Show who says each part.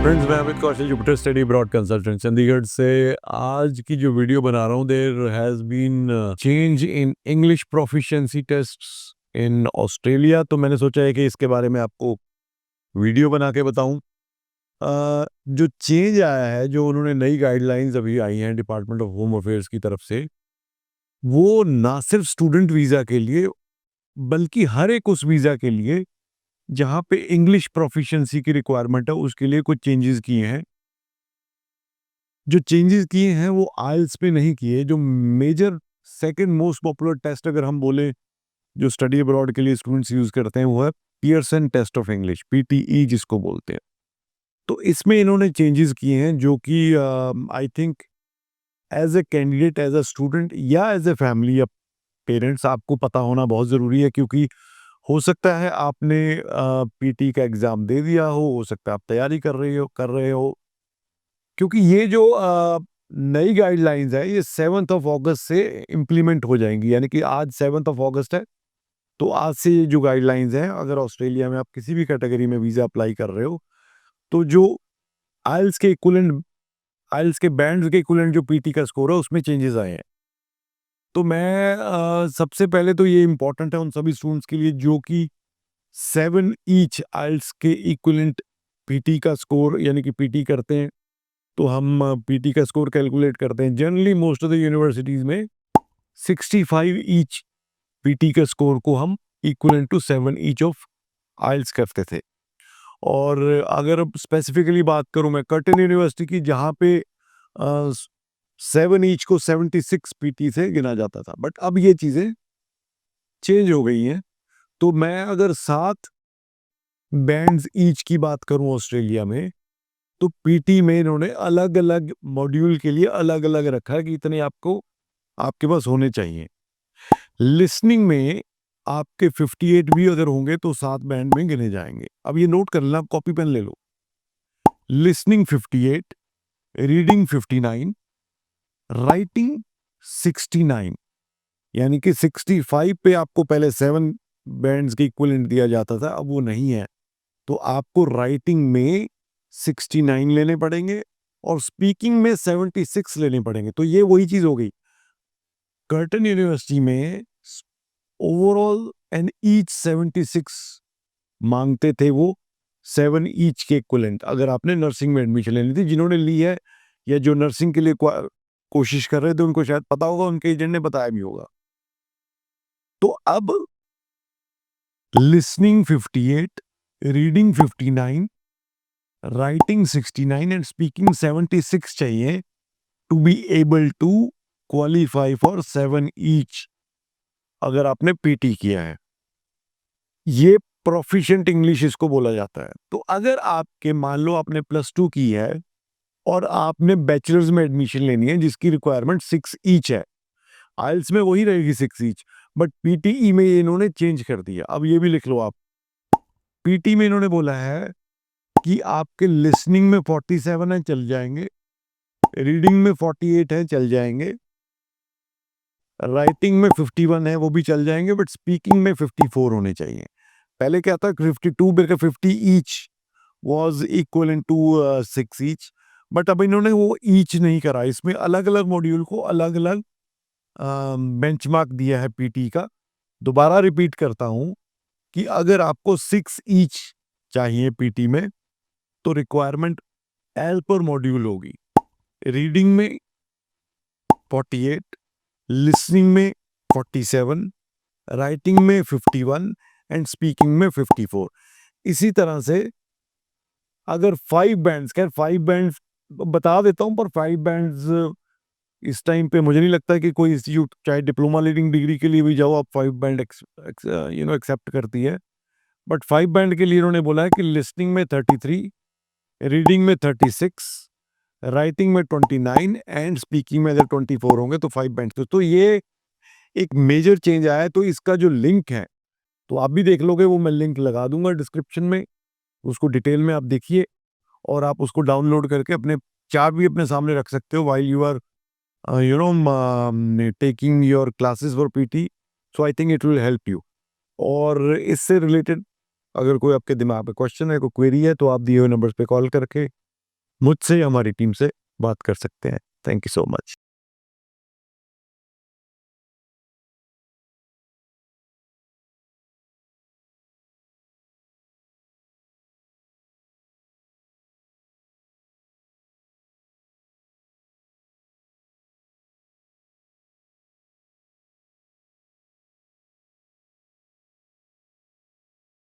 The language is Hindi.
Speaker 1: फ्रेंड्स, मैं Amit Kaushal, Jupiter study abroad consultant Chandigarh से। आज की जो वीडियो बना रहा हूँ, there has been change in English proficiency tests in Australia. तो मैंने सोचा है कि इसके बारे में आपको वीडियो बना के बताऊं। जो चेंज आया है, जो उन्होंने नई गाइडलाइंस अभी आई हैं डिपार्टमेंट ऑफ होम अफेयर्स की तरफ से, वो ना सिर्फ स्टूडेंट वीज़ा के लिए बल्कि हर एक उस वीज़ा के लिए जहाँ पे इंग्लिश प्रोफिशिएंसी की रिक्वायरमेंट है, उसके लिए कुछ चेंजेस किए हैं। जो चेंजेस किए हैं वो आइल्स पे नहीं किए। जो major second most popular test अगर हम बोले जो स्टडी अब्रॉड के लिए स्टूडेंट्स यूज करते हैं, वो है Pearson test of English, PTE जिसको बोलते हैं। तो इसमें इन्होंने चेंजेस किए हैं जो कि I think as a candidate, as a student या एज ए फैमिली या पेरेंट्स, आपको पता होना बहुत ज़रूरी है। क्योंकि हो सकता है आपने पीटी का एग्ज़ाम दे दिया हो सकता है आप तैयारी कर रहे हो। क्योंकि ये जो नई गाइडलाइंस है, ये 7th ऑफ अगस्त से इम्प्लीमेंट हो जाएंगी। यानी कि आज 7th ऑफ अगस्त है, तो आज से ये जो गाइडलाइंस हैं, अगर ऑस्ट्रेलिया में आप किसी भी कैटेगरी में वीज़ा अप्लाई कर रहे हो, तो जो आइल्स के बैंड्स के इक्विवेलेंट जो पीटी का स्कोर है, उसमें चेंजेस आए हैं। तो मैं सबसे पहले तो ये इम्पोर्टेंट है उन सभी स्टूडेंट्स के लिए जो कि 7 ईच आइल्स के इक्विवेलेंट पीटी का स्कोर, यानी कि पीटी करते हैं। तो हम पीटी का स्कोर कैलकुलेट करते हैं। Generally most of the universities में 65 ईच पीटी के स्कोर को हम इक्विवेलेंट टू 7 ईच ऑफ आइल्स करते थे। और अगर स्पेसिफिकली बात करूं मैं कर्टन यूनिवर्सिटी की, जहां पे 7 ईच को 76 पीटी से गिना जाता था, बट अब ये चीजें चेंज हो गई हैं। तो मैं अगर 7 बैंड्स ईच की बात करूं ऑस्ट्रेलिया में, तो पीटी में इन्होंने अलग अलग मॉड्यूल के लिए अलग अलग रखा है कि इतने आपको आपके पास होने चाहिए। लिसनिंग में आपके 58 भी अगर होंगे तो 7 बैंड में गिने जाएंगे। अब ये नोट कर लेना, कॉपी पेन ले लो। Listening 58, reading 59, writing 69। यानी कि 65 पे आपको पहले 7 बैंड्स के इक्विवेलेंट दिया जाता था, अब वो नहीं है। तो आपको राइटिंग में 69 लेने पड़ेंगे और स्पीकिंग में 76 लेने पड़ेंगे। तो ये वही चीज हो गई। कर्टन यूनिवर्सिटी में ओवरऑल एंड ईच 76 मांगते थे वो 7 ईच के इक्विवेलेंट, अगर आपने नर्सिंग में एडमिशन लेनी थी। जिन्होंने ली है या जो नर्सिंग के लिए कोशिश कर रहे थे, उनको शायद पता होगा, उनके एजेंट ने बताया भी होगा। तो अब listening 58, reading 59, writing 69 and speaking 76 चाहिए to be able to qualify for 7 each, अगर आपने पीटी किया है। ये प्रोफिशिएंट इंग्लिश इसको बोला जाता है। तो अगर आपके, मान लो आपने +2 की है और आपने बैचलर्स में एडमिशन लेनी है जिसकी रिक्वायरमेंट 6 ईच है, आइल्स में वही रहेगी 6 ईच, बट पीटीई में ये इन्होंने चेंज कर दिया। अब ये भी लिख लो आप। पीटी में इन्होंने बोला है कि आपके लिसनिंग में 47 है, चल जाएंगे। रीडिंग में 48 है, चल जाएंगे। राइटिंग में 51 है, वो भी चल जाएंगे, बट स्पीकिंग में 54 होने चाहिए। पहले क्या था, 52 में 50 each was equivalent to 6 each, but अब इन्होंने वो ईच नहीं करा। इसमें अलग अलग मॉड्यूल को अलग अलग बेंचमार्क दिया है पीटी का। दोबारा रिपीट करता हूं कि अगर आपको 6 ईच चाहिए पीटी में, तो रिक्वायरमेंट एल पर मॉड्यूल होगी। रीडिंग में 48, लिसनिंग में 47, राइटिंग में 51 एंड स्पीकिंग में 54। इसी तरह से अगर 5 बैंड्स, खैर 5 बैंड्स बता देता हूं, पर 5 बैंड्स इस टाइम पे मुझे नहीं लगता कि कोई इंस्टीट्यूट, चाहे डिप्लोमा लीडिंग डिग्री के लिए भी जाओ आप, 5 बैंड एक्सेप्ट करती है। बट 5 बैंड के लिए इन्होंने बोला है कि लिसनिंग में 33, रीडिंग में 36, राइटिंग में 29 एंड स्पीकिंग में अगर 24 होंगे तो 5 बैंड। तो ये एक मेजर चेंज आया है। तो इसका जो लिंक है, तो आप भी देख लोगे, वो मैं लिंक लगा दूंगा डिस्क्रिप्शन में, उसको डिटेल में आप देखिए और आप उसको डाउनलोड करके अपने चार्ट भी अपने सामने रख सकते हो while you are taking your classes for PT. So I think it will help you. और इससे रिलेटेड अगर कोई आपके दिमाग में क्वेश्चन है, कोई क्वेरी है, तो आप दिए हुए नंबर्स पे कॉल करके मुझसे या हमारी टीम से बात कर सकते हैं। Thank you so much.